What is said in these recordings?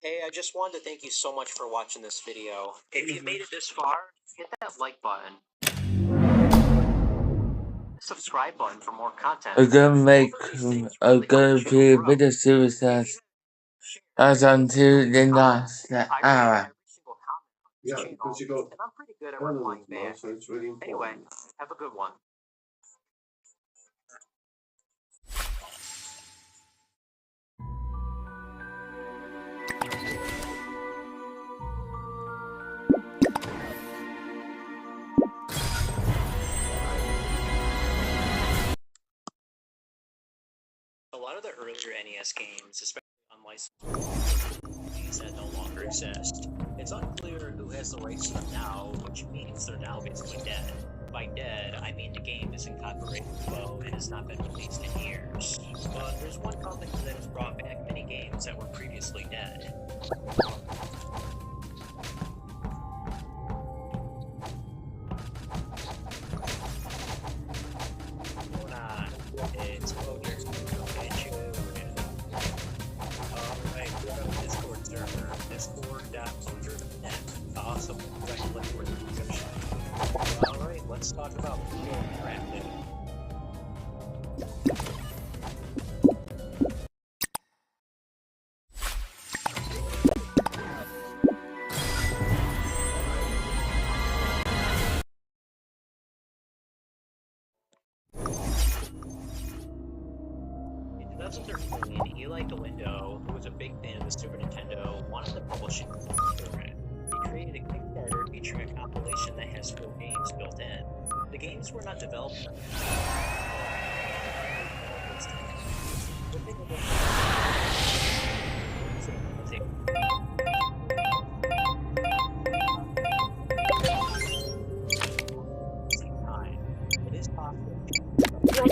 Hey, I just wanted to thank you so much for watching this video. If you made it this far, hit that like button. Subscribe button for more content. We're gonna make a good video series as until the last hour. Yeah, because you go. And I'm pretty good at replying back. So it's really important. Anyway, have a good one. A lot of the earlier NES games, especially unlicensed that no longer exist. It's unclear who has the rights to them now, which means they're now basically dead. By dead, I mean the game is in copyright limbo and has not been released in years. But there's one company that has brought back many games that were previously dead. It's Discord server, discord.clojure.net. Awesome. Alright, let's talk about interactive. In 2013, Eli Galindo, who was a big fan of the Super Nintendo, wanted to publish it. He created a Kickstarter featuring a compilation that has 4 games built in. The games were not developed for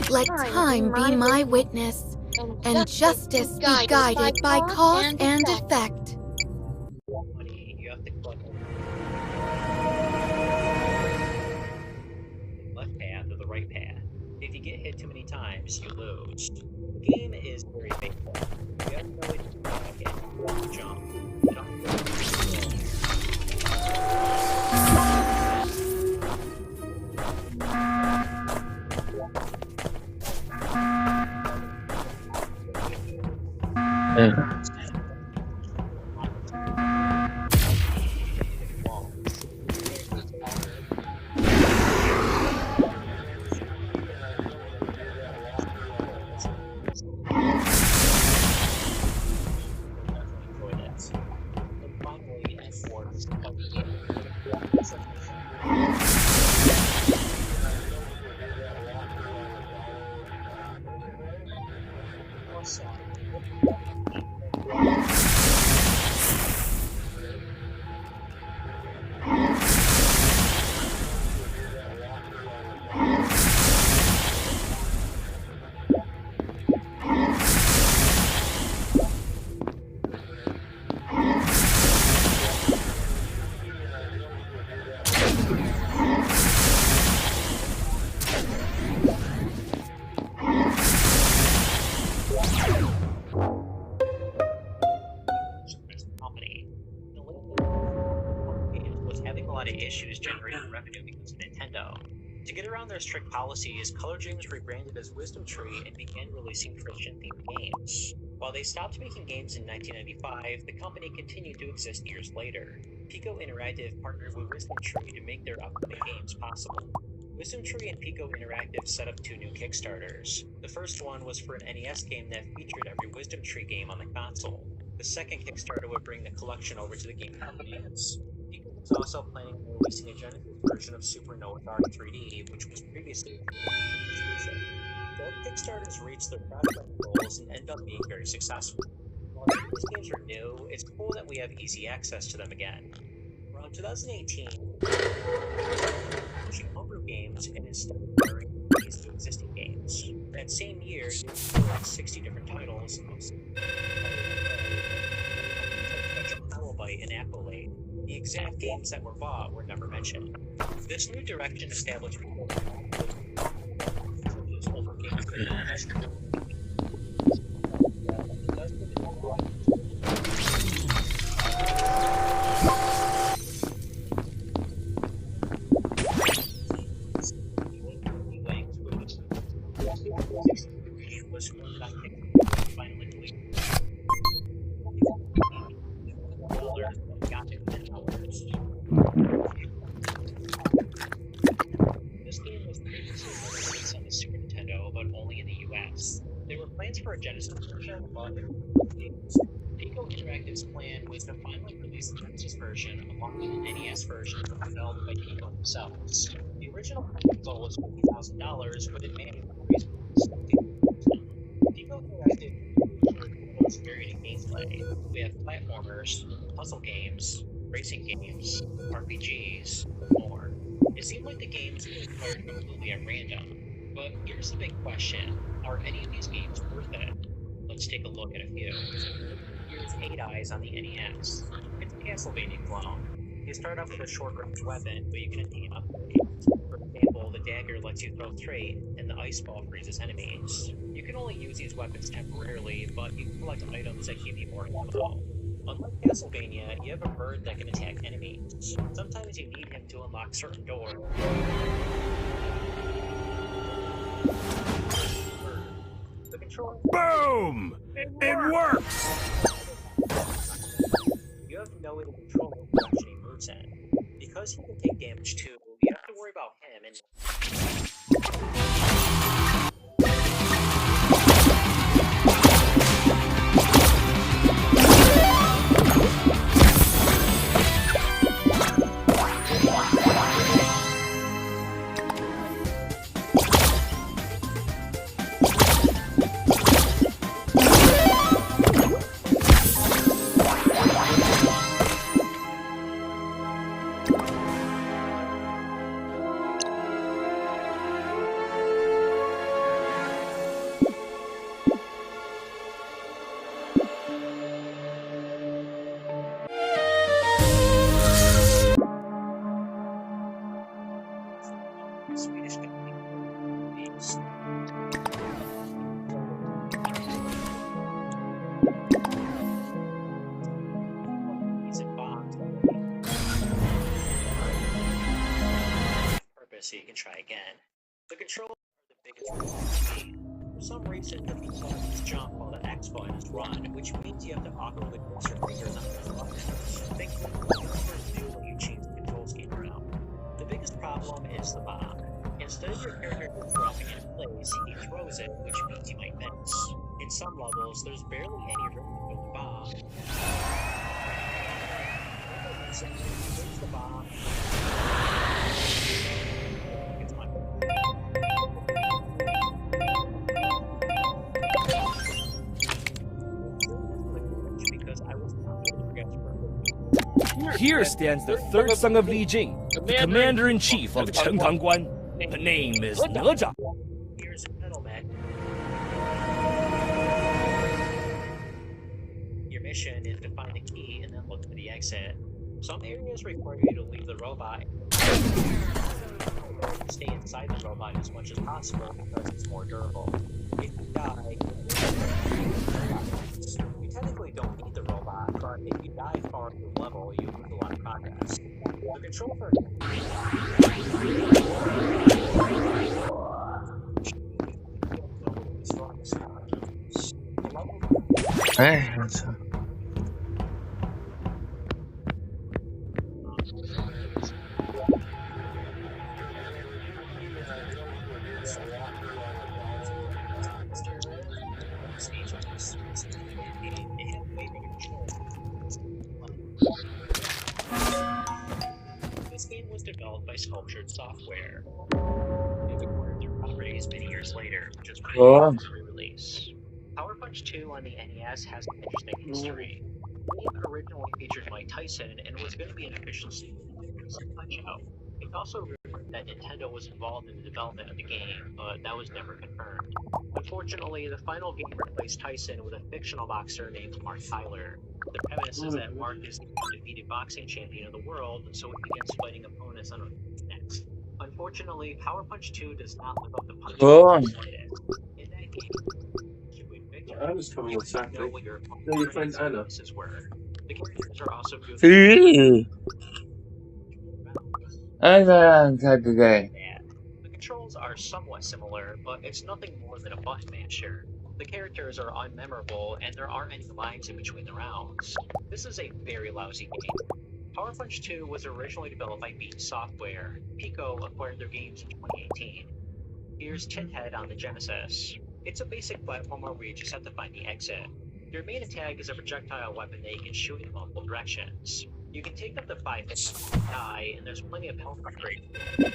Let time be my witness, and justice be guided by cause and effect. You have to click the left path or the right path. If you get hit too many times, you lose. The game is very faithful. You have no idea to jump. Issues generating revenue because of Nintendo. To get around their strict policies, Color Dreams rebranded as Wisdom Tree and began releasing Christian-themed games. While they stopped making games in 1995, the company continued to exist years later. Pico Interactive partnered with Wisdom Tree to make their upcoming games possible. Wisdom Tree and Pico Interactive set up 2 new Kickstarters. The first one was for an NES game that featured every Wisdom Tree game on the console. The second Kickstarter would bring the collection over to the game companies. Pico was also planning on releasing a Genesis version of Supernova Dark 3D, which was previously exclusive. Both Kickstarters reached their project goals and ended up being very successful. While these games are new, it's cool that we have easy access to them again. Around 2018, launching homebrew games and instead of comparing these to existing games. That same year, there were like 60 different titles, and Accolade. The exact games that were bought were never mentioned. This new direction established older games Was scored on finally dollars got it within hours. This game was previously released on the Super Nintendo, but only in the US. There were plans for a Genesis version, but Pico Interactive's plan was to finally release the Genesis version along with an NES version developed by Pico themselves. The original goal was $50,000, but it managed to raise Pico Interactive was varied in gameplay. We have platformers, puzzle games, racing games, RPGs, and more. It seemed like the games were acquired completely at random. But here's the big question. Are any of these games worth it? Let's take a look at a few. Here's 8 Eyes on the NES. It's a Castlevania clone. You start off with a short-range weapon, but you can attain upgrades. For example, the dagger lets you throw straight, and the ice ball freezes enemies. You can only use these weapons temporarily, but you can collect items that give you more ammo. Unlike Castlevania, you have a bird that can attack enemies. Sometimes you need him to unlock certain doors. The controller. Boom! It works! You have no way to control him without any moves in. Because he can take damage too, you have to worry about him and Swedish company. These bombs purpose so you can try again. The controls are the biggest problem for me. For some reason, the B button is jump while the X button is run, which means you have to awkwardly place your fingers on the buttons. Thankfully, you never do when you change the control scheme around. The biggest problem is the bomb. Instead of your character just dropping it in place, he throws it, which means you might miss. In some levels, there's barely any room to throw the bomb. So he throws the bomb. It's my because I was not able to progress. Here stands the third son of Li Jing, the commander-in-chief of Chengtang Guan. The name is Naja. Here's a middleman. Your mission is to find the key and then look for the exit. Some areas require you to leave the robot. Stay inside the robot as much as possible because it's more durable. If you die, you technically don't need the robot, but if you die far through the level, you lose a lot of progress. The control for This game was developed by Sculptured Software. It acquired their properties many years later, which is why it was re-release. Power Punch 2 on the NES has an interesting history. The game originally featured Mike Tyson and was going to be an official sequel to Punch-Out! It's also rumored that Nintendo was involved in the development of the game, but that was never confirmed. Unfortunately, the final game replaced Tyson with a fictional boxer named Mark Tyler. The premise is that Mark is the undefeated boxing champion of the world, so he begins fighting opponents on next. Unfortunately, Power Punch 2 does not live up to Punch. In that game, know what your weaknesses were. The characters are also goofy. Ooh. I'm on Saturday. The controls are somewhat similar, but it's nothing more than a button masher. The characters are unmemorable, and there aren't any lines in between the rounds. This is a very lousy game. Power Punch 2 was originally developed by Beat Software. Pico acquired their games in 2018. Here's Tinhead on the Genesis. It's a basic platformer where you just have to find the exit. Your main attack is a projectile weapon that you can shoot in multiple directions. You can take up to 5 hits before you die, and there's plenty of health upgrades.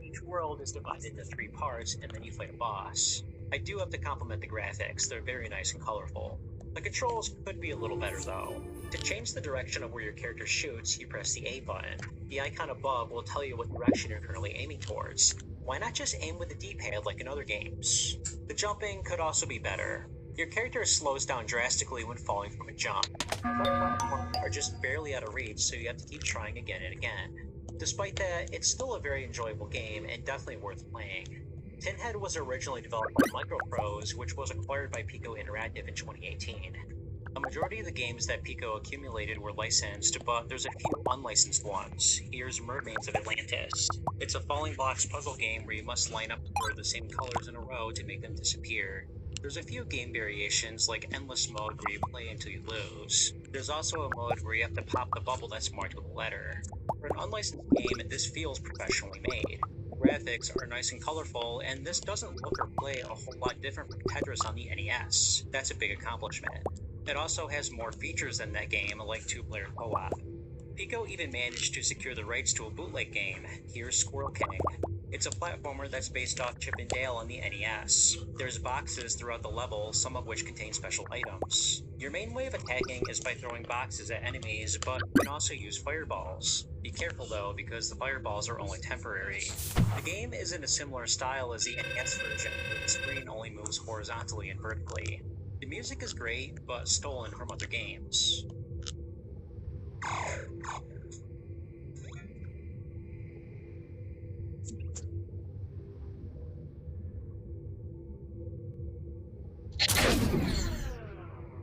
Each world is divided into 3 parts, and then you fight a boss. I do have to compliment the graphics, they're very nice and colorful. The controls could be a little better though. To change the direction of where your character shoots, you press the A button. The icon above will tell you what direction you're currently aiming towards. Why not just aim with the D-pad like in other games? The jumping could also be better. Your character slows down drastically when falling from a jump. Some platforms are just barely out of reach, so you have to keep trying again and again. Despite that, it's still a very enjoyable game and definitely worth playing. Tinhead was originally developed by Microprose, which was acquired by Pico Interactive in 2018. A majority of the games that Pico accumulated were licensed, but there's a few unlicensed ones. Here's Mermaids of Atlantis. It's a falling blocks puzzle game where you must line up the same colors in a row to make them disappear. There's a few game variations like Endless Mode where you play until you lose. There's also a mode where you have to pop the bubble that's marked with a letter. For an unlicensed game, this feels professionally made. The graphics are nice and colorful, and this doesn't look or play a whole lot different from Tetris on the NES. That's a big accomplishment. It also has more features than that game, like 2-player co-op. Pico even managed to secure the rights to a bootleg game. Here's Squirrel King. It's a platformer that's based off Chip and Dale on the NES. There's boxes throughout the level, some of which contain special items. Your main way of attacking is by throwing boxes at enemies, but you can also use fireballs. Be careful though, because the fireballs are only temporary. The game is in a similar style as the NES version, where the screen only moves horizontally and vertically. The music is great, but stolen from other games.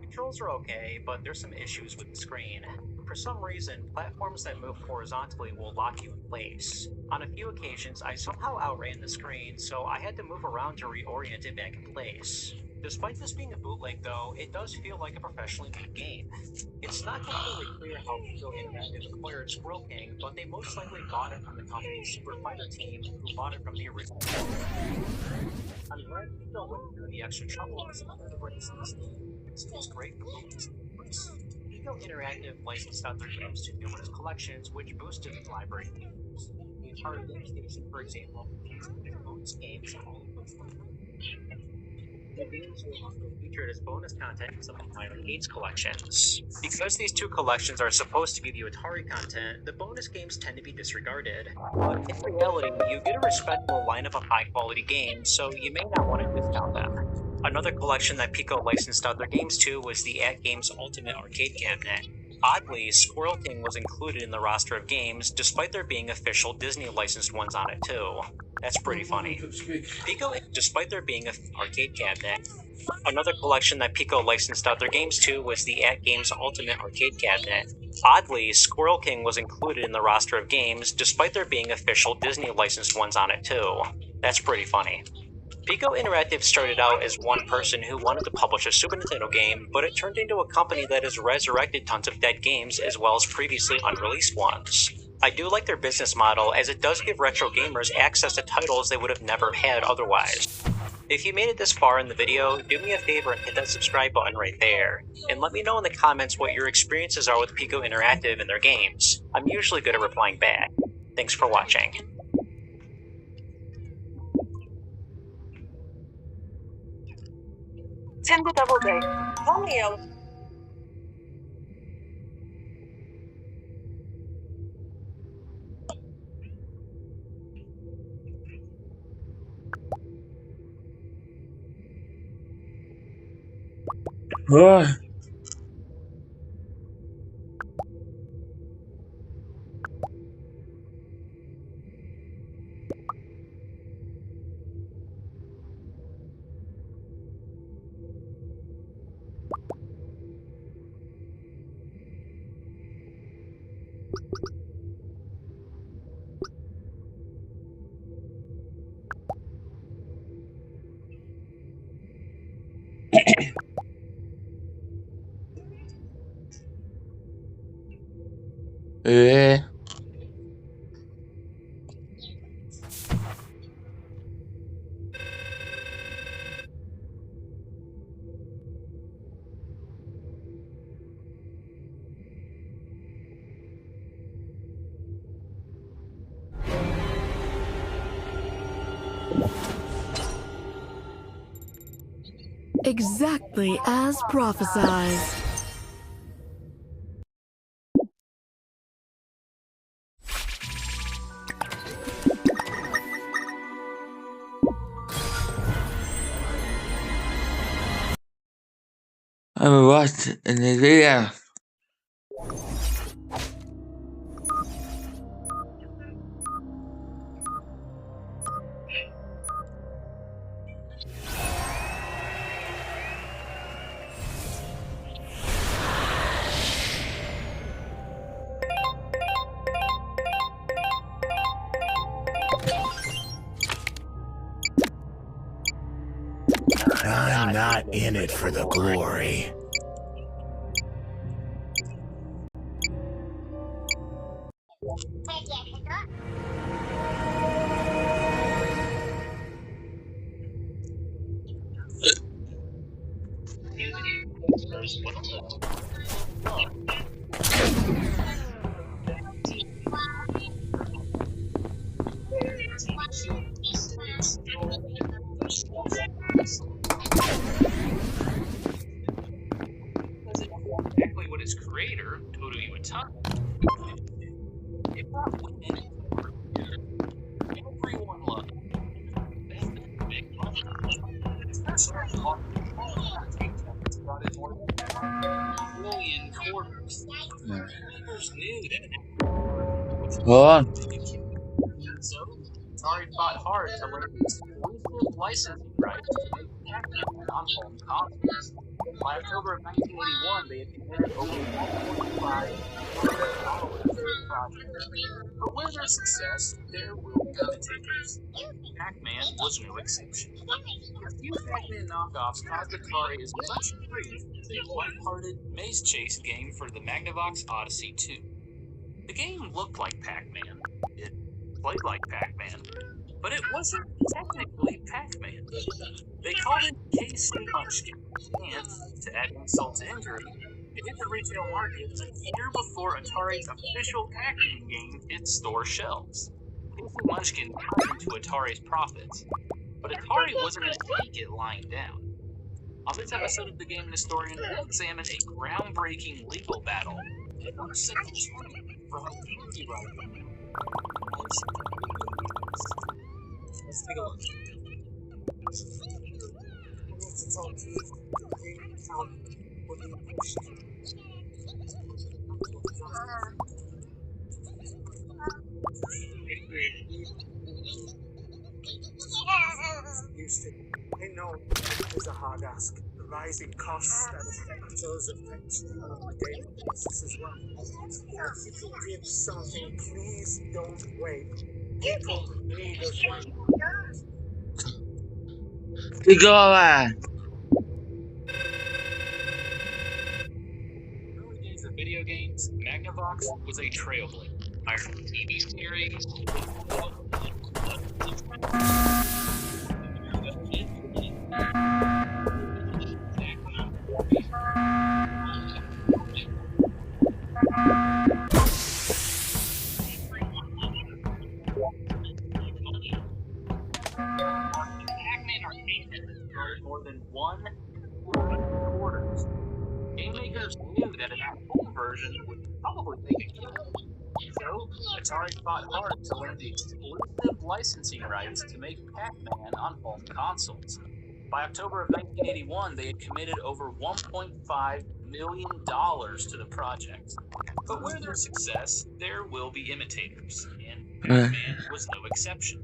Controls are okay, but there's some issues with the screen. For some reason, platforms that move horizontally will lock you in place. On a few occasions, I somehow outran the screen, so I had to move around to reorient it back in place. Despite this being a bootleg though, it does feel like a professionally made game. It's not completely clear how Pico Interactive acquired Squirrel King, but they most likely bought it from the company's Super Fighter team, who bought it from the original. I'm glad Pico went through the extra trouble to secure the rights to this game. It feels great for movies. Pico Interactive licensed out their games to numerous collections, which boosted the library of games. The Atari Game Station, for example, contains bonus games, all of which were the games were also featured as bonus content in some of my Arcades collections. Because these two collections are supposed to give you Atari content, the bonus games tend to be disregarded. But in reality, you get a respectable lineup of high-quality games, so you may not want to discount them. Another collection that Pico licensed out their games to was the At Games Ultimate Arcade Cabinet. Oddly, Squirrel King was included in the roster of games, despite there being official Disney licensed ones on it too. That's pretty funny. Pico, despite there being an arcade cabinet, another collection that Pico licensed out their games to was the At Games Ultimate Arcade Cabinet. Oddly, Squirrel King was included in the roster of games, despite there being official Disney licensed ones on it too. That's pretty funny. Pico Interactive started out as one person who wanted to publish a Super Nintendo game, but it turned into a company that has resurrected tons of dead games as well as previously unreleased ones. I do like their business model, as it does give retro gamers access to titles they would have never had otherwise. If you made it this far in the video, do me a favor and hit that subscribe button right there, and let me know in the comments what your experiences are with Pico Interactive and their games. I'm usually good at replying back. Thanks for watching. Tim the Double Day. Romeo. Ugh. Yeah. Exactly as prophesied. I'm watching in the video. I'm not in it for the glory. Exactly what its creator, Toru Iwatani, it brought within it. Everyone loved it. They spent big money. Especially on brought in more than 1 million quarters. Makers knew that an Hold on. so Atari fought hard to land exclusive licensing rights to make Pac-Man on home consoles. By October of 1981, they had committed over $1.5 million to the project. But with their success, there will be imitators. Pac-Man was no exception. A few Pac-Man knockoffs caused Atari as much grief as a light-hearted maze chase game for the Magnavox Odyssey 2. The game looked like Pac-Man. It played like Pac-Man, but it wasn't technically Pac-Man. They called it KC Munchkin, and, to add insult to injury, it hit the retail market a year before Atari's official Pac-Man game hit store shelves. KC Munchkin cut into Atari's profits, but Atari wasn't going to take it lying down. On this episode of The Game Historian, we'll examine a groundbreaking legal battle that once set the tone for how copyright. Let's take a look. I know it is a hard ask. The rising costs that affect those affect on a daily basis as well. If you can give something, please don't wait. People need a thing. Go away. Early days of video games, Magnavox was a trailblazer. Iron TV series. Pac-Man arcade started more than 1 million orders. Game makers knew that an at-home version would probably make a killing. So, Atari fought hard to land the exclusive licensing rights to make Pac-Man on home consoles. By October of 1981, they had committed over $1.5 million to the project. But with their success, there will be imitators, and Pac-Man was no exception.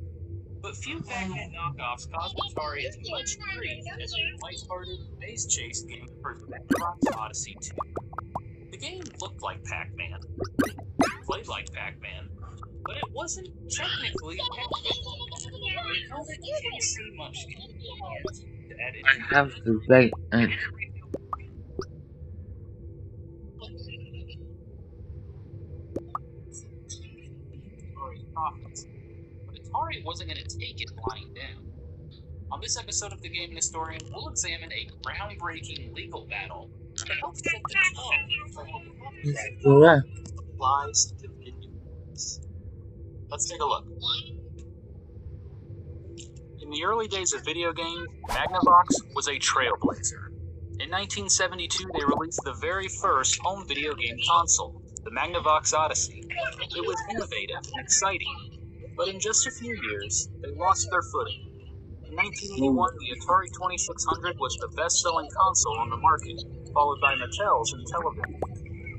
But few Pac-Man knockoffs caused Atari as much grief as a light-hearted maze chase game for the Magnavox Odyssey 2. The game looked like Pac-Man, played like Pac-Man, but it wasn't technically Pac-Man. They called it KC Munchkin. To add I have to wait. Detroit wasn't going to take it lying down. On this episode of The Gaming Historian, we'll examine a groundbreaking legal battle that helps set the tone for how copyright law applies to video games. Let's take a look. In the early days of video games, Magnavox was a trailblazer. In 1972, they released the very first home video game console, the Magnavox Odyssey. It was innovative and exciting, but in just a few years, they lost their footing. In 1981, the Atari 2600 was the best-selling console on the market, followed by Mattel's Intellivision.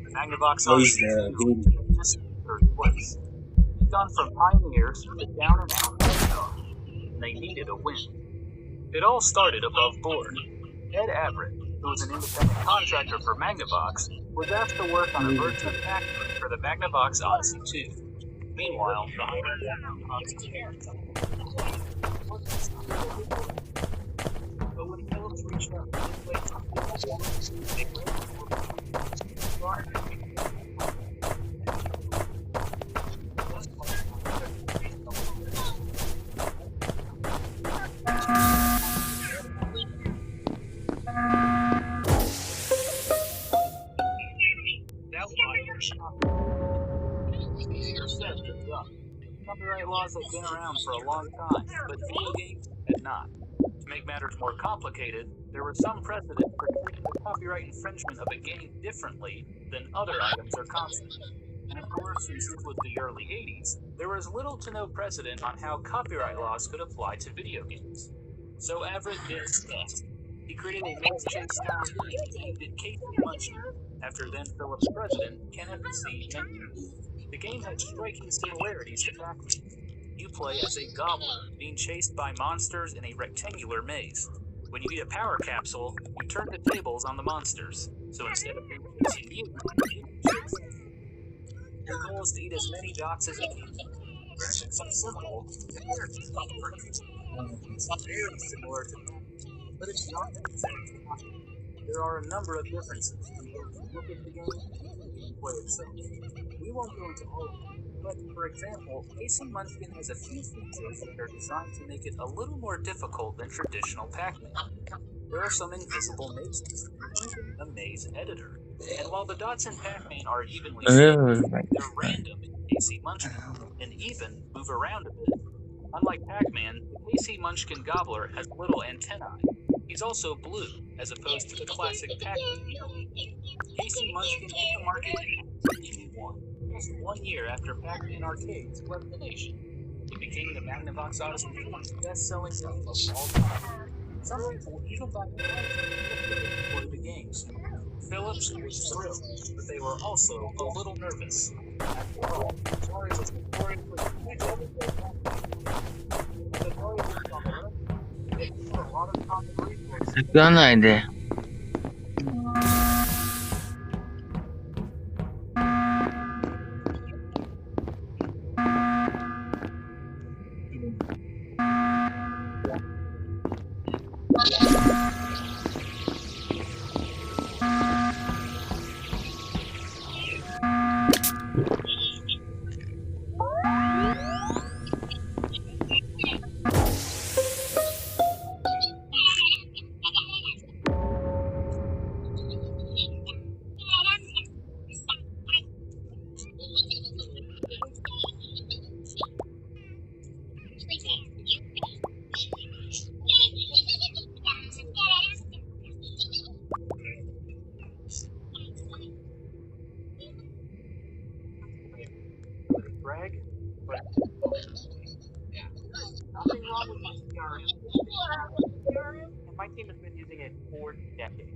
The Magnavox Odyssey came in a distant third place. They'd gone from pioneers to down-and-out underdogs, and they needed a win. It all started above board. Ed Everett, who was an independent contractor for Magnavox, was asked to work on a version of Pac-Man for the Magnavox Odyssey 2. Meanwhile, behind the Magnavox parents, but when Phillips reached out to play copyright laws had been around for a long time, but video games had not. To make matters more complicated, there was some precedent for treating the copyright infringement of a game differently than other items or concepts. And of course, since this was the early 80s, there was little to no precedent on how copyright laws could apply to video games. So Everett did his best. He created a military-style game named it Casey Munchkin, after then Phillips president Kenneth C. Mencken. The game had striking similarities to Pac-Man. You play as a gobbler, being chased by monsters in a rectangular maze. When you eat a power capsule, you turn the tables on the monsters. So instead of chasing you, your goal is to eat as many dots as you can. Graphics are simple, it's very similar to Pac-Man, but it's not exactly Pac-Man. There are a number of differences in both the look of the game and the gameplay itself. We won't go into all of them, but for example, Casey Munchkin has a few features that are designed to make it a little more difficult than traditional Pac-Man. There are some invisible mazes, including a maze editor. And while the dots in Pac-Man are evenly shaped, they're random in Casey Munchkin, and even move around a bit. Unlike Pac-Man, the Casey Munchkin Gobbler has little antennae. He's also blue, as opposed to the classic Pac-Man yellow. Casey Munchkin hit the market in 1981, just 1 year after Pac-Man arcades left the nation. It became the Magnavox Odyssey 4's best-selling game of all time. Some people even buy the to play the games. Phillips was thrilled, but they were also a little nervous. After all, Atari was notoriously a lot of common resources. Gun idea. Greg, but yeah, nothing wrong with my CRM. And my team has been using it for decades.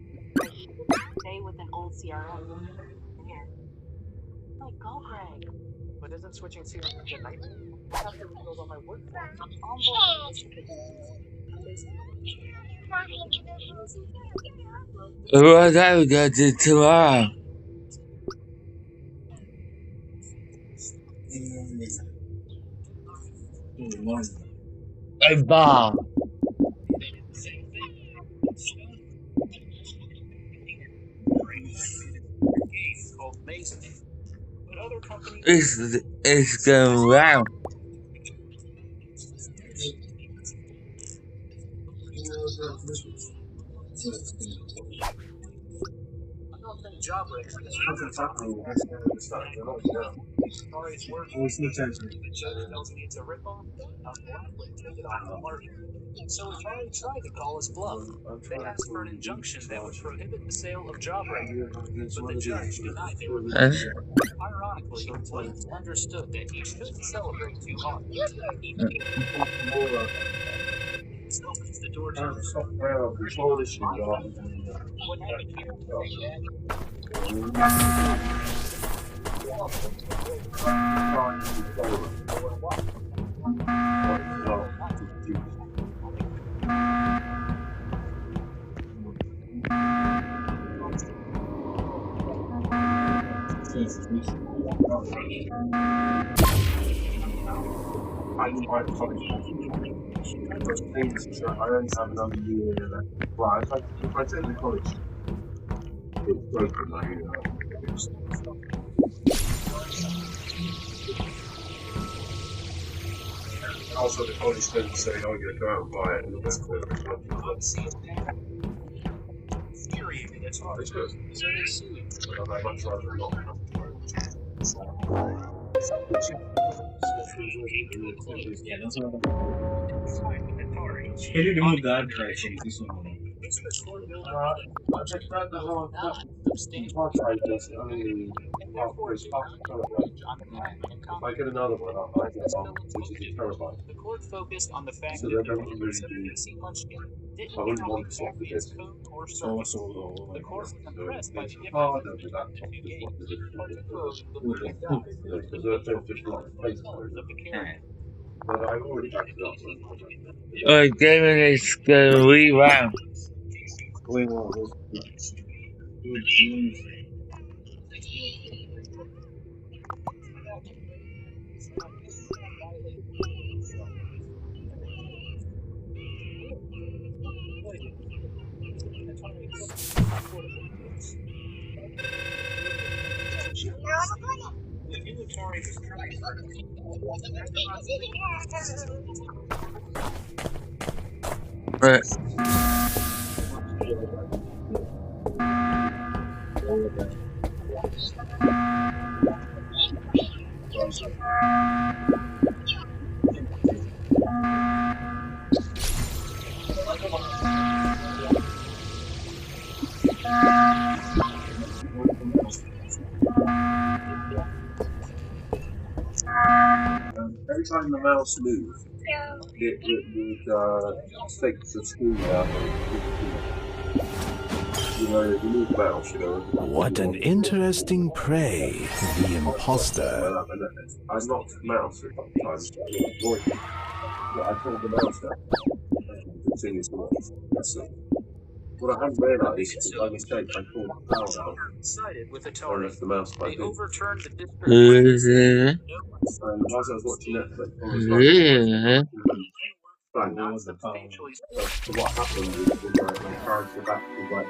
Stay with an old CRM. Here. Oh, go, Greg. But isn't switching CRM a nightmare? I have to rebuild all my work What I would go to tomorrow? A ball. It's going round. I don't think Jawbreaker is Atari's work tells me it's a ripoff. I'll gladly take it off the market. So Atari tried to call his bluff. They asked for an injunction that would prohibit the sale of Jawbreaker, but the judge denied it. And Ironically, Williams understood that he shouldn't celebrate too hard. This opens the door to what happened here. I only have another year left. Well, if I take the college, it's broken now, you know. And also, the college students say, oh, you're going to go out and buy it, and that's cool. Infuriating Atari. It's good. So they sued. But I'd much rather not. Ele deu mudar de traction, isso não. I checked out the whole this only if I get another one, I'll get on, which is a terabyte. The court focused on the fact So that they the don't really release of do. PC Munchkin didn't I wouldn't count want to swap exactly the its disc. code or circuit. The court was impressed by the Oh, I difference don't do between that. the two games. Because Part of code delivered they're just like face colors of the character. but I've already backed it up. gaming is gonna reround. The new Atari was trying But Every time the mouse moved, it would take the screen out. You know, you move the mouse, you know. What an interesting prey, the imposter. I knocked the mouse a couple of times. But I pulled the mouse out. And continued to watch. That's it. What I hadn't realised is by mistake I pulled the power out. sided with I Atari. left the mouse by They the overturned the district. uh, And whilst I was watching Netflix, I was like, yeah. bang. Substantially So what happened was like, my character back was like,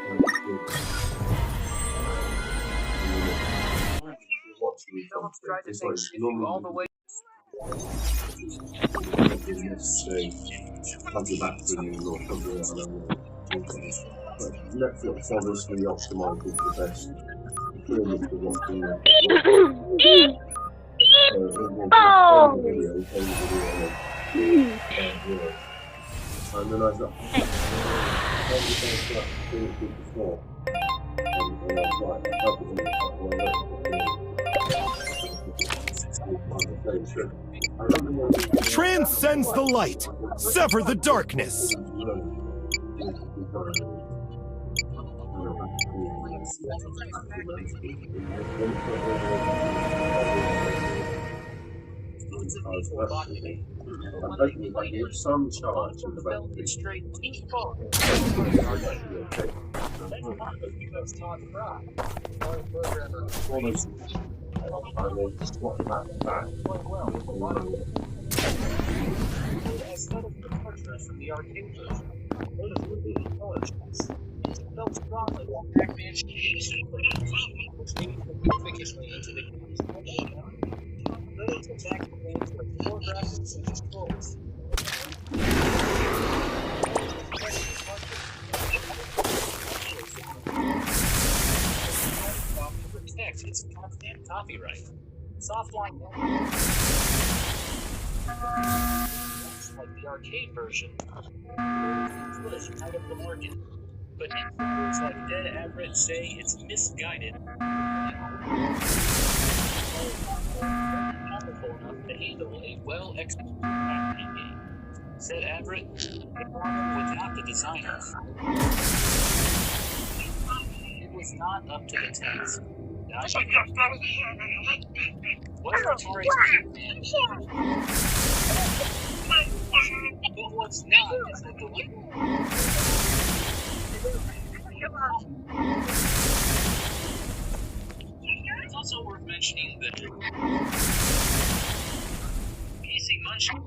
watching Phillips tried to something. take issue all the way. Come back to you or something like that. But Netflix obviously optimizes the best performance of watching it. So it will play the video, and then I got before. And I was like, Transcends the light, sever the darkness. I'm hoping if I get some charge in the back of it. Straight too far. And then swap that back. Instead of the cartridge from the arcade version, it felt strongly like Pac-Man which made it significantly into the game's little attack games with 4 graphics and controls. copyright. Softline like the arcade version was out of the market. But influencers like Dead Average say it's misguided. Powerful enough to handle a well-executed packaging game. Said Everett, the problem was not the designers. It was not up to the task. What are Atari's but what's not is that the It's also worth mentioning that PC Munchkin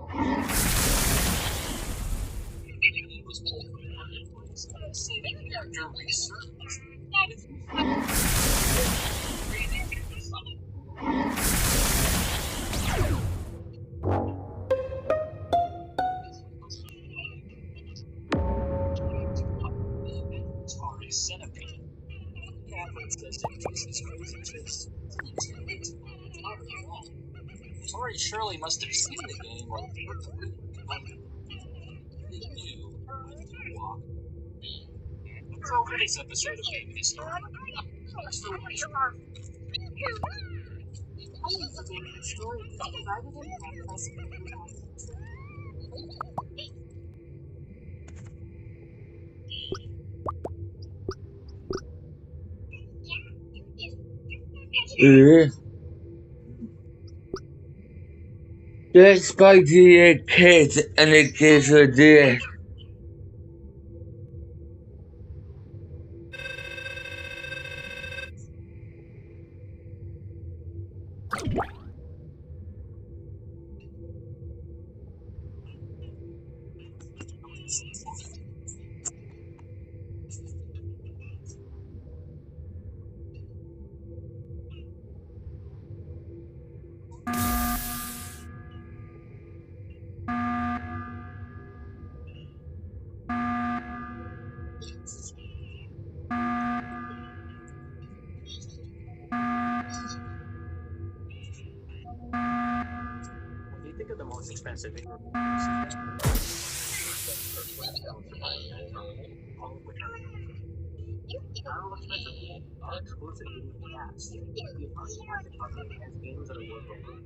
was pulled from Netflix say that character resurfaced. Atari's centipede. Atari says that Goose's crazy twist Atari surely must have seen the game or they knew when to walk. That's all for this episode of Gaming History. Thanks for watching. Elements of the story is divided in half by speaking out. Let's go to the kids and the kids will do it. When you think of the most expensive video games, all of which are expensive games are exclusive to the apps. The Atari Classic Arcade has games that are worth over $100.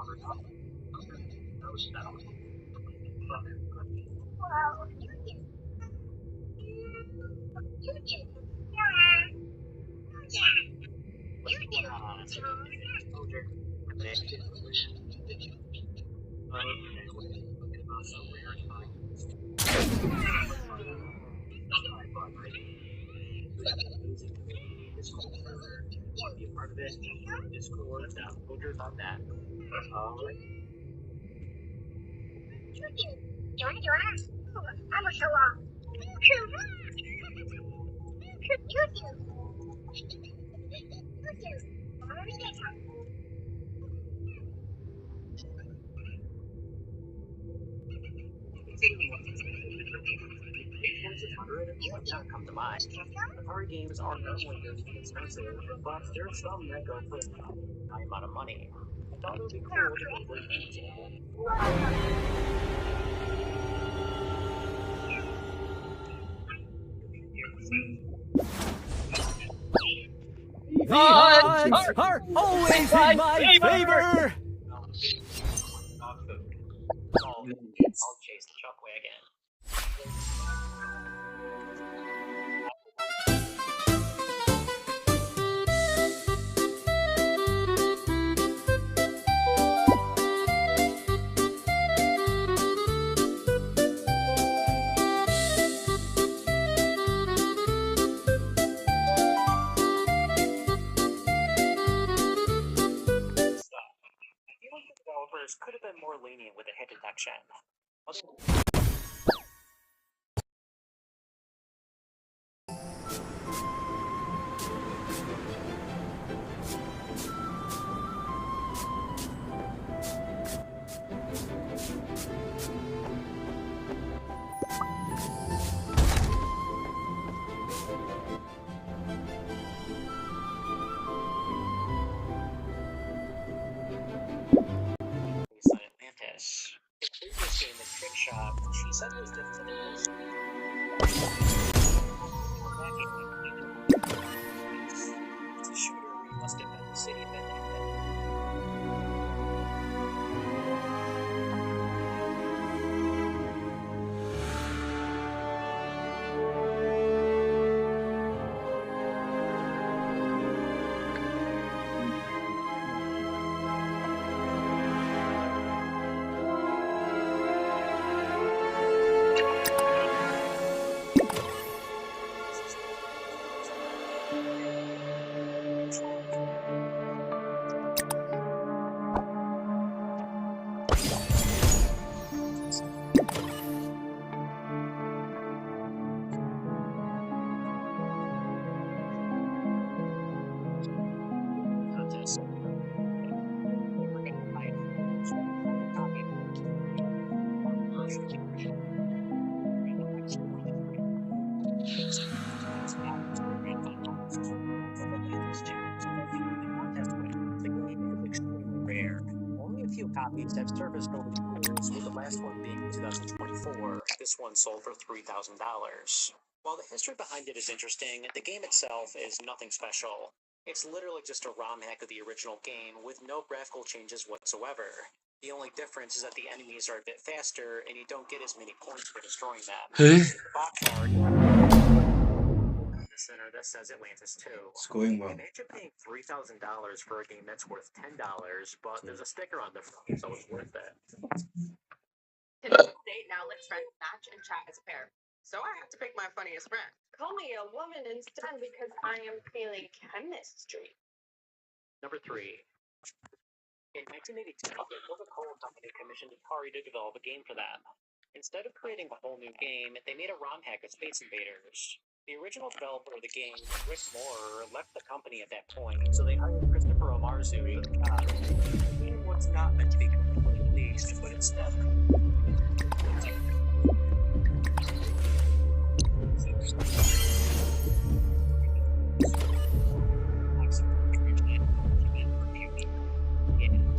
Amazing community Discord server. If you want to be a part of it, Discord, soldiers on that. Alright. Might not come to mind. Atari games are normally very expensive, but there are some that go for a high amount of money. I thought it would be cool to go over an example. The odds are always in my favor! I'll chase the Chuckway again. Developers could have been more lenient with the hit detection. copies have surfaced over the years, with the last one being in 2024. This one sold for $3,000. While the history behind it is interesting, the game itself is nothing special. It's literally just a ROM hack of the original game with no graphical changes whatsoever. The only difference is that the enemies are a bit faster and you don't get as many points for destroying them. The box art in the center that says Atlantis 2. It's going well. Imagine paying $3,000 for a game that's worth $10, but there's a sticker on the front, so it's worth it. Today's date now lets friends match and chat as a pair. So I have to pick my funniest friend. Call me a woman instead because I am feeling chemistry. Number 3. In 1982, the Coca-Cola Company commissioned Atari to develop a game for them. Instead of creating a whole new game, they made a ROM hack of Space Invaders. The original developer of the game, Rick Moore, left the company at that point, so they hired Christopher Omarzu for the job. The game was not meant to be completely released, but instead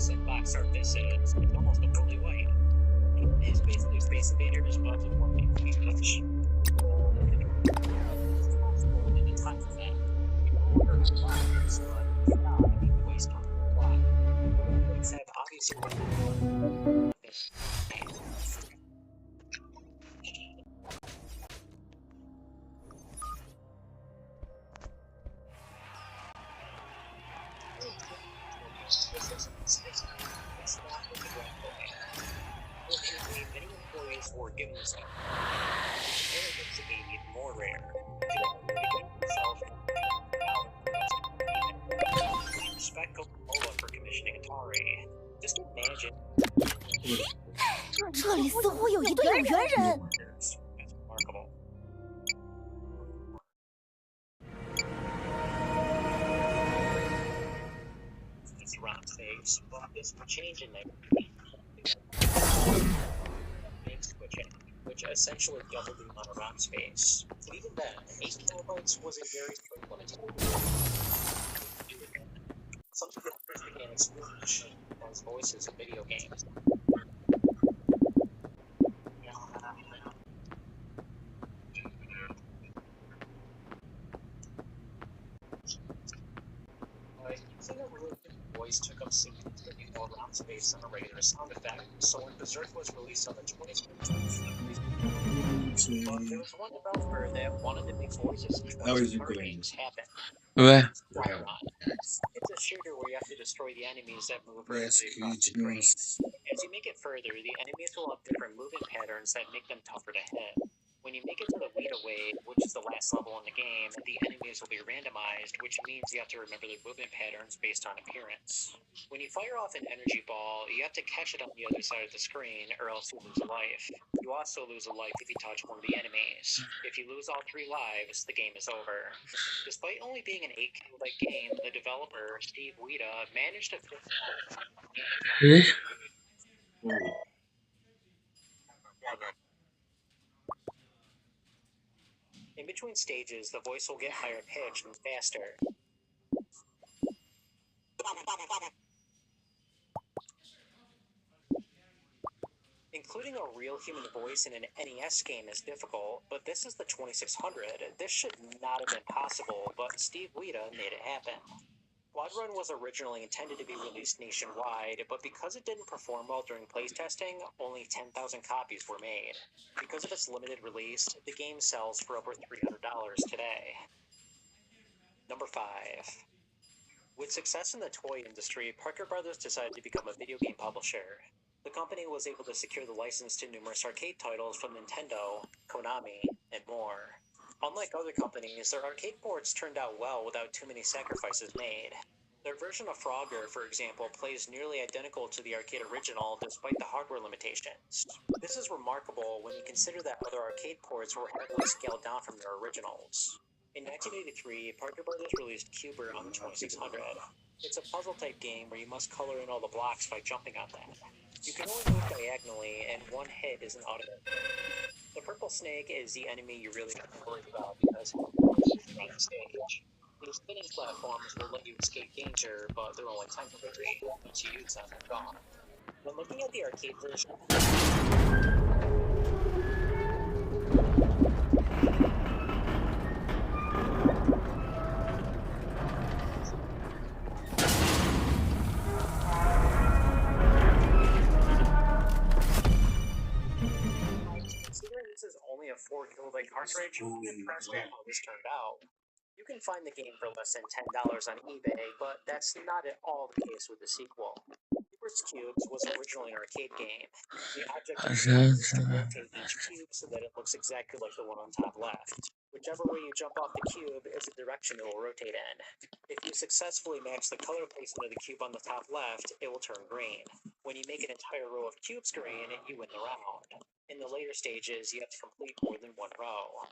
and box art this is. It's almost completely white. It's basically Space Invaders, but with more each. And the time for that, waste on the plot. Things have obviously many employees were given this game. It makes the game even more rare. The game itself respect Coca-Cola for commissioning Atari. Just imagine. 这里似乎有一队有缘人。 That's remarkable. It's ROM saves, but this will change in there. Switching, which essentially doubled the amount of ROM space. But even then, 8 kilobytes was a very strict limitation. Some people began exploring as voices in video games. Using a really different voice took up significantly more ROM space than a regular sound effect, so when Berserk was released on the 27th, but there was one developer that wanted to make voices in How is it card going? games happen. Ouais. It's a shooter where you have to destroy the enemies that move rapidly across the screen. As you make it further, the enemies will have different movement patterns that make them tougher to hit. When you make it to the Vita Wave, which is the last level in the game, the enemies will be randomized, which means you have to remember their movement patterns based on appearance. When you fire off an energy ball, you have to catch it on the other side of the screen, or else you lose a life. You also lose a life if you touch one of the enemies. If you lose all 3 lives, the game is over. Despite only being an 8 kilobyte game, the developer, Steve Wita, managed to fix it. In between stages, the voice will get higher pitched and faster. Including a real human voice in an NES game is difficult, but this is the 2600. This should not have been possible, but Steve Wita made it happen. Bloodrun was originally intended to be released nationwide, but because it didn't perform well during playtesting, only 10,000 copies were made. Because of its limited release, the game sells for over $300 today. Number 5. With success in the toy industry, Parker Brothers decided to become a video game publisher. The company was able to secure the license to numerous arcade titles from Nintendo, Konami, and more. Unlike other companies, their arcade ports turned out well without too many sacrifices made. Their version of Frogger, for example, plays nearly identical to the arcade original despite the hardware limitations. This is remarkable when you consider that other arcade ports were heavily scaled down from their originals. In 1983, Parker Brothers released Cuber on the 2600. It's a puzzle-type game where you must color in all the blocks by jumping on them. You can only move diagonally, and one hit is an automatic. The purple snake is the enemy you really have to worry about because he's on the stage. These spinning platforms will let you escape danger, but they're only temporary. Once you use them, they're gone. When looking at the arcade version, considering this is only a 4 kilobyte cartridge, I'm impressed with how this turned out. You can find the game for less than $10 on eBay, but that's not at all the case with the sequel. Cubert's Cubes was originally an arcade game. The object of the game is to rotate each cube so that it looks exactly like the one on top left. Whichever way you jump off the cube is the direction it will rotate in. If you successfully match the color placement of the cube on the top left, it will turn green. When you make an entire row of cubes green, you win the round. In the later stages, you have to complete more than one row.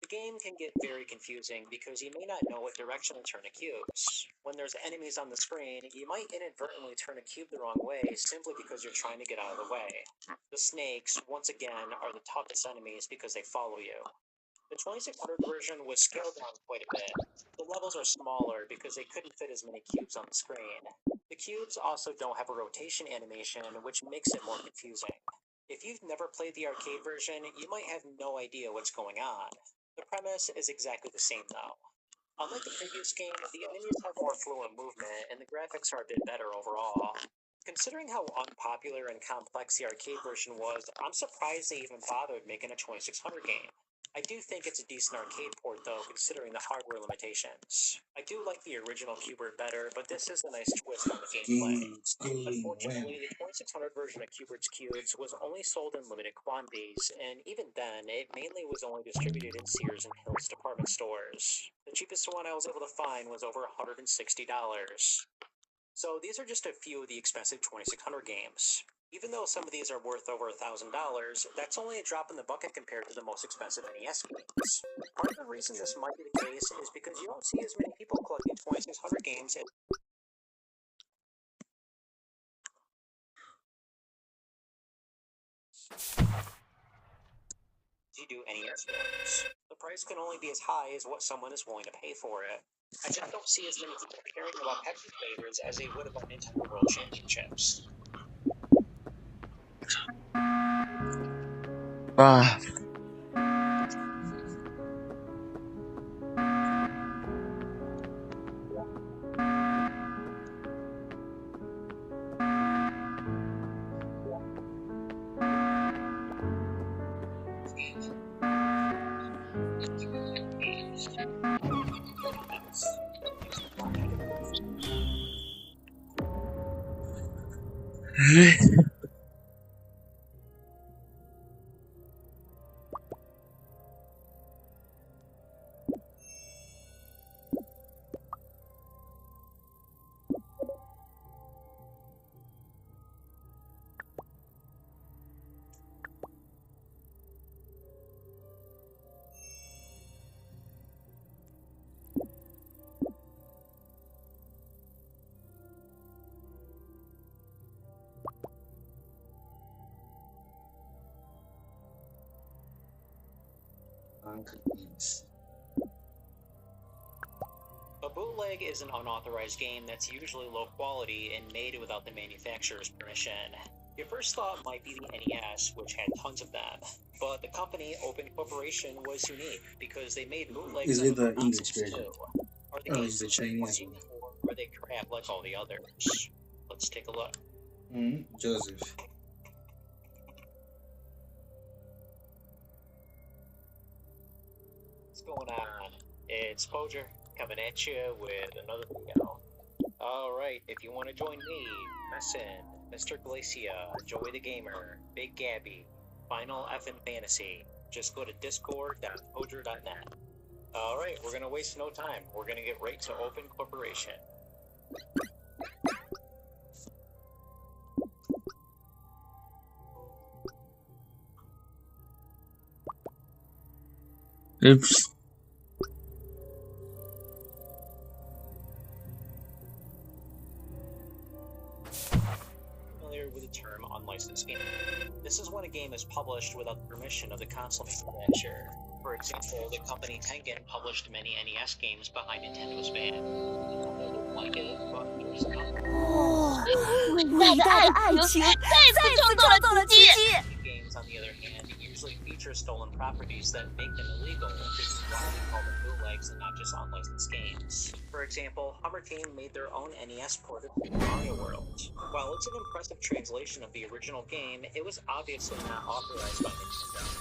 The game can get very confusing because you may not know what direction to turn the cubes. When there's enemies on the screen, you might inadvertently turn a cube the wrong way simply because you're trying to get out of the way. The snakes, once again, are the toughest enemies because they follow you. The 2600 version was scaled down quite a bit. The levels are smaller because they couldn't fit as many cubes on the screen. The cubes also don't have a rotation animation, which makes it more confusing. If you've never played the arcade version, you might have no idea what's going on. The premise is exactly the same though. Unlike the previous game, the enemies have more fluent movement and the graphics are a bit better overall. Considering how unpopular and complex the arcade version was, I'm surprised they even bothered making a 2600 game. I do think it's a decent arcade port though, considering the hardware limitations. I do like the original Qbert better, but this is a nice twist on the gameplay. Unfortunately, the 2600 version of Qbert's Cubes was only sold in limited quantities, and even then, it mainly was only distributed in Sears and Hills department stores. The cheapest one I was able to find was over $160. So these are just a few of the expensive 2600 games. Even though some of these are worth over $1,000, that's only a drop in the bucket compared to the most expensive NES games. Part of the reason this might be the case is because you don't see as many people collecting 2600 games as you do NES games. The price can only be as high as what someone is willing to pay for it. I just don't see as many people caring about Pepsi flavors as they would about Nintendo World Championships. Ah. A bootleg is an unauthorized game that's usually low quality and made without the manufacturer's permission. Your first thought might be the NES, which had tons of them, but the company, Open Corporation, was unique because they made bootlegs Is it out the of English nonsense version? too. Are the Oh, games it's the Chinese one. or are they crap like all the others? Let's take a look. Joseph. What's going on? It's Poacher coming at you with another video. Alright, if you want to join me, Messin, Mr. Glacia, Joey the Gamer, Big Gabby, Final Effin' Fantasy, just go to discord.poacher.net. Alright, we're gonna waste no time. We're gonna get right to Open Corporation. Oops. Familiar with the term unlicensed game. This is when a game is published without the permission of the console manufacturer. For example, the company Tengen published many NES games behind Nintendo's ban. Nintendo didn't like it, but here's another. 伟大的爱情再次创造了奇迹。 Games, on the other hand, usually feature stolen properties that make them illegal. This is why we call them bootlegs and not just unlicensed games. For example, Hummer Team made their own NES port of Super Mario World. While it's an impressive translation of the original game, it was obviously not authorized by Nintendo.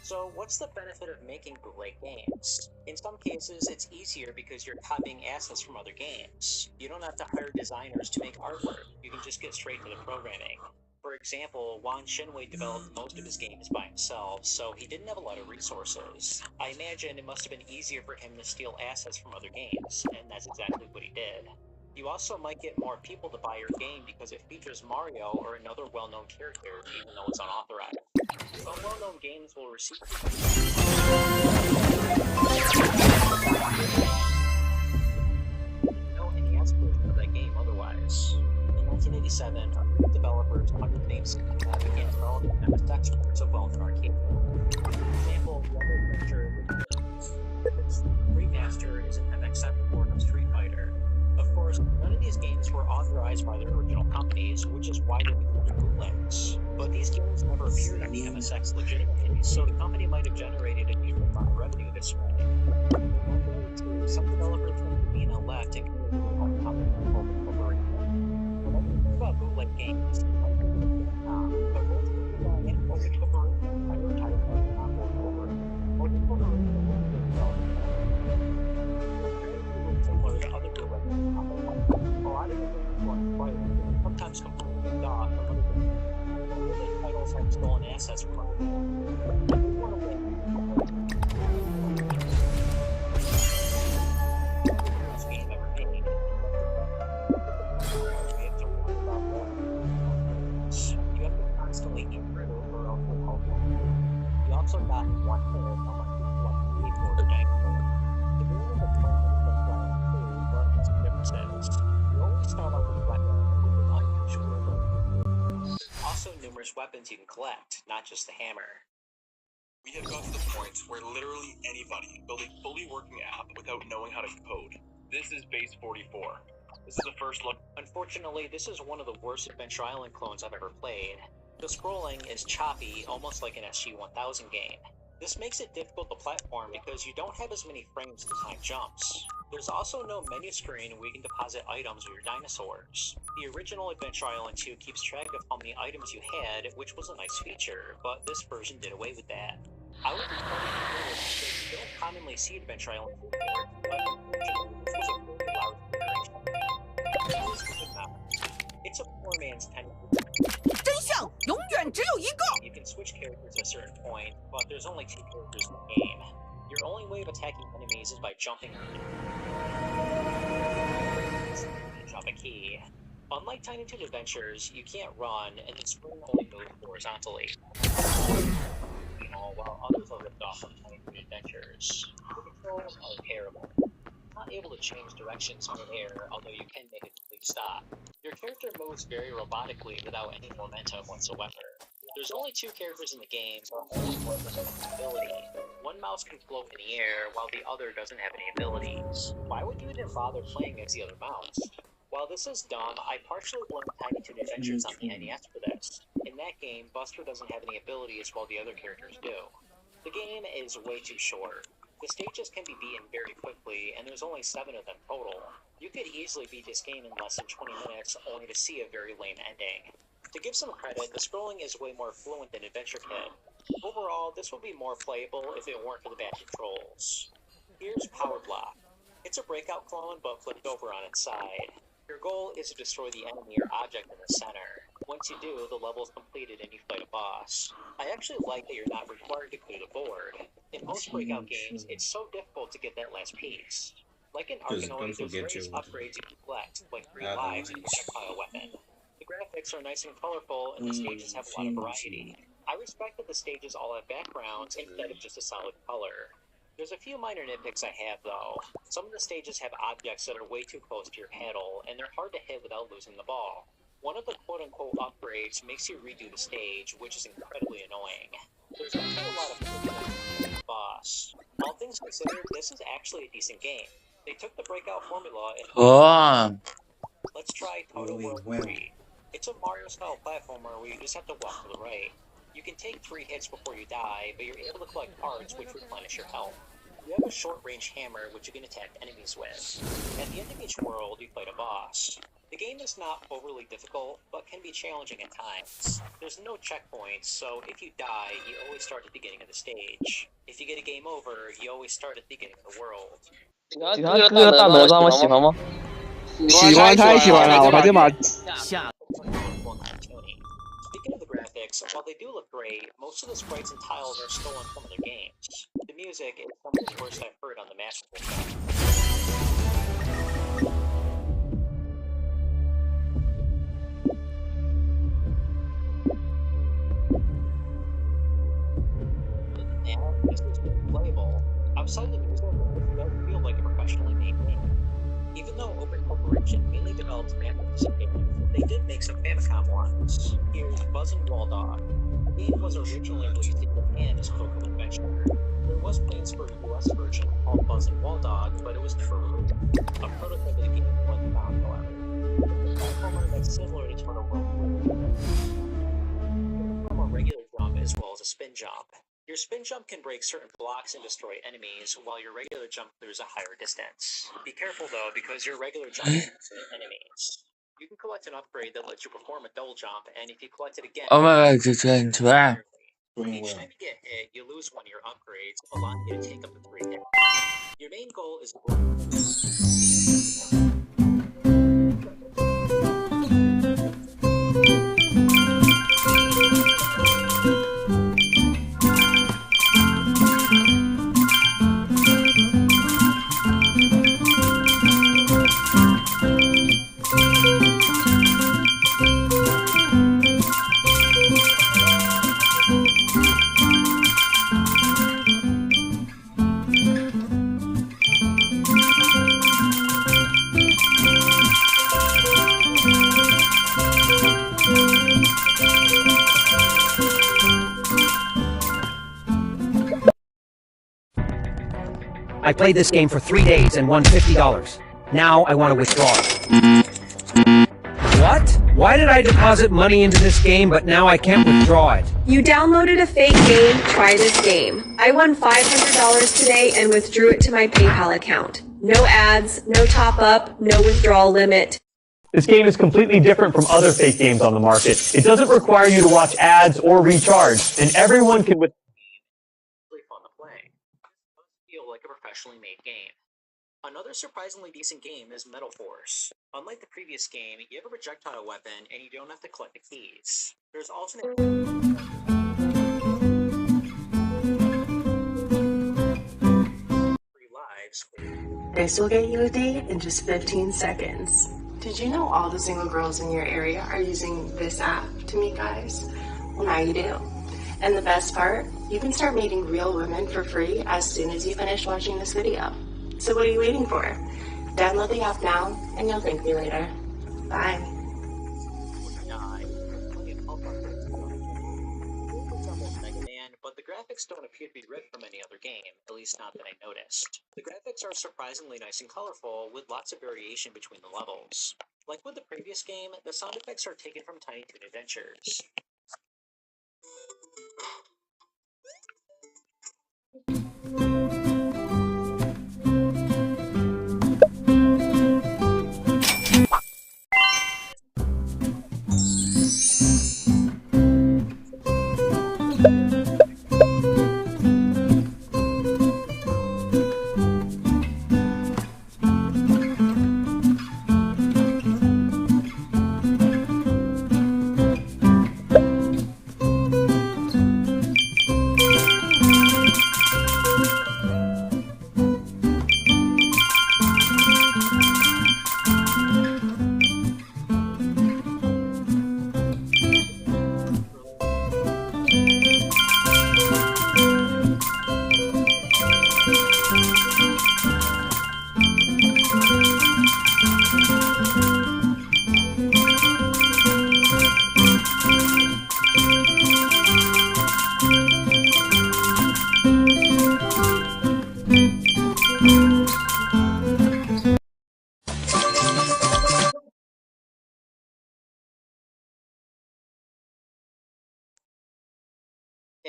So what's the benefit of making bootleg games? In some cases, it's easier because you're copying assets from other games. You don't have to hire designers to make artwork. You can just get straight to the programming. For example, Wan Shinwei developed most of his games by himself, so he didn't have a lot of resources. I imagine it must have been easier for him to steal assets from other games, and that's exactly what he did. You also might get more people to buy your game because it features Mario or another well-known character, even though it's unauthorized. Some well-known games will receive no NES version of that game otherwise. In 1987, a group of developers under the name Schema began developing MSX ports of well-known arcade games. For example, Rebel Adventure Remaster is an MXF port of Street Fighter. Of course, none of these games were authorized by their original companies, which is why they became bootlegs. But these games never appeared on the MSX legitimately, so the company might have generated a decent amount of revenue this way. Some developers from Lumina left and created their own company called Corporation. Whenever you think about bootleg games, you might think of Vietnam, but most people buy it over Corporation prioritized Vietnam over Corporation similar to other bootleg games. A lot of the games weren't quite, sometimes completely off from other games. Bootleg titles have stolen assets from other games. You have to constantly improve or else you'll help one. You also got one player how much you want to pay for the dinosaur. The game is a plan from Flying 2, but it's differences. You only start off with weapons with an unusual ability. Also numerous weapons you can collect, not just the hammer. We have got to the point where literally anybody can build a fully working app without knowing how to code. This is Base 44. This is the first look. Unfortunately, this is one of the worst Adventure Island clones I've ever played. The scrolling is choppy, almost like an SG-1000 game. This makes it difficult to platform because you don't have as many frames to time jumps. There's also no menu screen where you can deposit items with your dinosaurs. The original Adventure Island 2 keeps track of how many items you had, which was a nice feature, but this version did away with that. I would be because you don't commonly see Adventure Island 2 here, but unfortunately, this was a really loud iteration. It's a poor man's Tengen. 真相永远只有一个。 You can switch characters at a certain point, but there's only 2 characters in the game. Your only way of attacking enemies is by jumping and drop a key. Unlike Tiny Toon Adventures, you can't run, and the screen only moves horizontally. While others are ripped off from Tiny Toon Adventures. The controls are terrible. Not able to change directions mid-air, although you can make a complete stop. Your character moves very robotically without any momentum whatsoever. There's only 2 characters in the game, but only one with an ability. One mouse can float in the air, while the other doesn't have any abilities. Why would you even bother playing as the other mouse? While this is dumb, I partially blame Tiny Toon Adventures on the NES for this. In that game, Buster doesn't have any abilities while the other characters do. The game is way too short. The stages can be beaten very quickly, and there's only 7 of them total. You could easily beat this game in less than 20 minutes, only to see a very lame ending. To give some credit, the scrolling is way more fluent than Adventure Kid. Overall, this would be more playable if it weren't for the bad controls. Here's Power Block. It's a breakout clone, but flipped over on its side. Your goal is to destroy the enemy or object in the center. Once you do, the level is completed and you fight a boss. I actually like that you're not required to clear the board. In most breakout games, it's so difficult to get that last piece. Like in Arkanoid, there's various upgrades you can collect, like 3 lives and a projectile weapon. The graphics are nice and colorful, and the stages have a lot of variety. I respect that the stages all have backgrounds instead of just a solid color. There's a few minor nitpicks I have, though. Some of the stages have objects that are way too close to your paddle, and they're hard to hit without losing the ball. One of the quote-unquote upgrades makes you redo the stage, which is incredibly annoying. There's also a lot of boss. All things considered, this is actually a decent game. They took the breakout formula and 哦， let's try Total Holy World well. 3. It's a Mario-style platformer where you just have to walk to the right. You can take 3 hits before you die, but you're able to collect parts which replenish your health. You have a short-range hammer which you can attack enemies with. At the end of each world, you fight a boss. The game is not overly difficult, but can be challenging at times. There's no checkpoints, so if you die, you always start at the beginning of the stage. If you get a game over, you always start at the beginning of the world. 喜欢哥哥大哪吒吗？喜欢吗？喜欢太喜欢了，我还在骂。 Speaking of the graphics, while they do look great, most of the sprites and tiles are stolen from other games. The music is some of the worst I've heard on the Master System. This is playable. Outside of the music, it does feel like a professionally made game. Even though Open Corporation mainly develops Master games, they did make some Famicom ones. Here's Buzz and Wall Dog. The game was originally released in Japan as Coco Adventure. There was plans for a US version called Buzz and Wall Dog, but it was never released. A prototype of the game wasn't found, however. It's a platformer that's similar to Total World 3. From a regular jump as well as a spin jump. Your spin jump can break certain blocks and destroy enemies, while your regular jump clears a higher distance. Be careful though, because your regular jump hits enemies. You can collect an upgrade that lets you perform a double jump, and if you collect it again, 我们就全出来。 each time you get hit, you lose one of your upgrades, allowing you to take up to 3 hits. Your main goal is I played this game for 3 days and won $50. Now I want to withdraw it. What? Why did I deposit money into this game, but now I can't withdraw it? You downloaded a fake game, try this game. I won $500 today and withdrew it to my PayPal account. No ads, no top up, no withdrawal limit. This game is completely different from other fake games on the market. It doesn't require you to watch ads or recharge, and everyone can fun to play. It does feel like a professionally made game. Another surprisingly decent game is Metal Force. Unlike the previous game, you have a projectile weapon and you don't have to collect the keys. There's alternate 3 lives. This will get you a date in just 15 seconds. Did you know all the single girls in your area are using this app to meet guys? Well, now you do. And the best part, you can start meeting real women for free as soon as you finish watching this video. So what are you waiting for? Download the app now, and you'll thank me later. Bye. But the graphics don't appear to be ripped from any other game, at least not that I noticed. The graphics are surprisingly nice and colorful, with lots of variation between the levels. Like with the previous game, the sound effects are taken from Tiny Toon Adventures.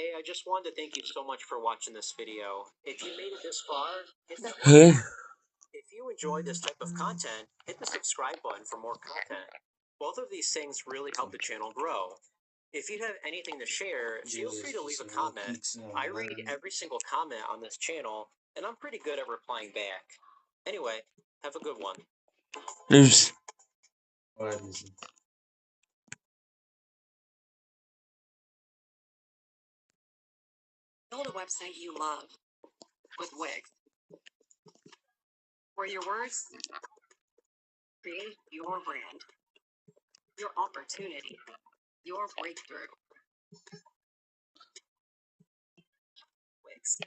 Hey, I just wanted to thank you so much for watching this video. If you made it this far, hit that like Huh? button. If you enjoy this type of content, hit the subscribe button for more content. Both of these things really help the channel grow. If you have anything to share, feel free to leave a comment. I read every single comment on this channel, and I'm pretty good at replying back. Anyway, have a good one. Goose. Build a website you love with Wix, where your words create your brand, your opportunity, your breakthrough. Wix.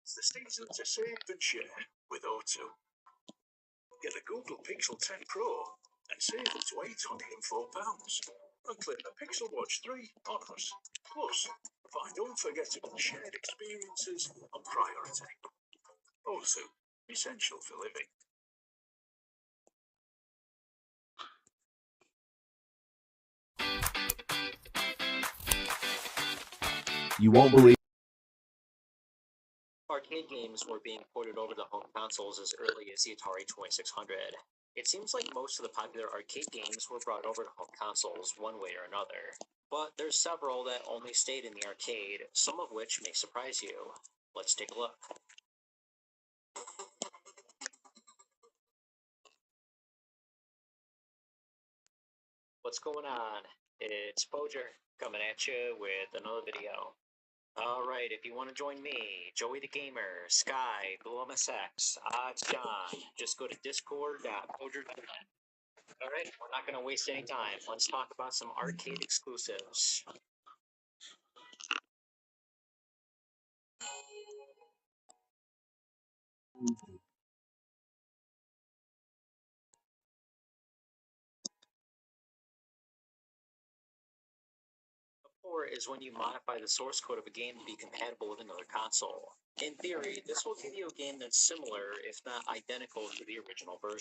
It's the season to save and share with O2. Get a Google Pixel 10 Pro and save up to £804 and click the Pixel Watch 3 on us. Plus, find unforgettable shared experiences on priority. O2, essential for living. You won't believe. Arcade games were being ported over to home consoles as early as the Atari 2600. It seems like most of the popular arcade games were brought over to home consoles one way or another. But there's several that only stayed in the arcade, some of which may surprise you. Let's take a look. What's going on? It's Poacher coming at you with another video. Alright, if you want to join me, Joey the Gamer, Sky, BlueMSX, Odds John, just go to discord.poacher.net. Alright, we're not going to waste any time. Let's talk about some arcade exclusives. A port is when you modify the source code of a game to be compatible with another console. In theory, this will give you a game that's similar, if not identical, to the original version.